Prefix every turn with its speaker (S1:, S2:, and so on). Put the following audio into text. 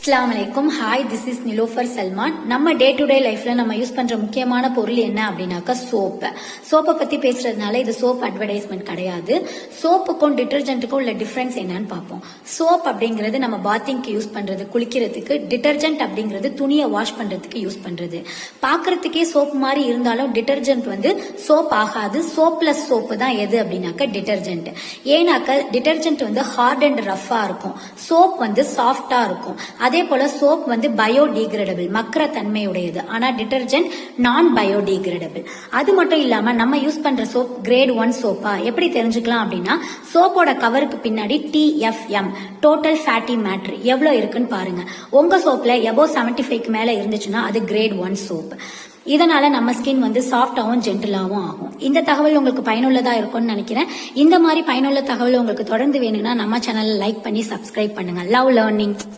S1: அஸ்ஸலாமு அலைக்கும். Hi, this is Nilofar Salman. நம்ம டே டு டே லைஃப்ல நம்ம யூஸ் பண்ற முக்கியமான பொருள் என்ன அப்படின்னாக்கா சோப்பை பத்தி பேசுறதுனால இது சோப் அட்வர்டைஸ்மெண்ட் கிடையாது. சோப்புக்கும் டிட்டர்ஜென்ட்டுக்கும் உள்ள டிஃபரன்ஸ் என்னன்னு பார்ப்போம். சோப் அப்படிங்கிறது நம்ம பாத்திங்க்கு யூஸ் பண்றது, குளிக்கிறதுக்கு. டிட்டர்ஜென்ட் அப்படிங்கிறது துணியை வாஷ் பண்றதுக்கு யூஸ் பண்றது. பாக்குறதுக்கே சோப் மாதிரி இருந்தாலும் டிட்டர்ஜென்ட் சோப் ஆகாது. சோப்லெஸ் சோப்பு தான் எது அப்படின்னாக்கா டிட்டர்ஜென்ட். ஏன்னாக்கா டிட்டர்ஜென்ட் ஹார்ட் அண்ட் ரஃபா இருக்கும், சோப் சாஃப்டா இருக்கும். அதே போல சோப் பயோடிகிரேடபிள், மக்கிற தன்மையுடையது. ஆனா டிட்டர்ஜென்ட் நான் பயோடிகிரேடபிள். அது மட்டும் இல்லாம நம்ம யூஸ் பண்ற சோப் கிரேட் 1 சோப்பா எப்படி தெரிஞ்சுக்கலாம் அப்படின்னா, சோப்போட கவருக்கு பின்னாடி TFM, டோட்டல் ஃபேட்டி மேட்டர் எவ்வளவு இருக்குன்னு பாருங்க. உங்க சோப்ல எபோவ் 75க்கு மேல இருந்துச்சுன்னா அது கிரேட் 1 சோப். இதனால நம்ம ஸ்கின் சாஃப்டாவும் ஜென்டிலாவும் ஆகும். இந்த தகவல் உங்களுக்கு பயனுள்ளதா இருக்கும்னு நினைக்கிறேன். இந்த மாதிரி பயனுள்ள தகவல் உங்களுக்கு தொடர்ந்து வேணும்னா நம்ம சேனலை லைக் பண்ணி சப்ஸ்கிரைப் பண்ணுங்க. Love learning.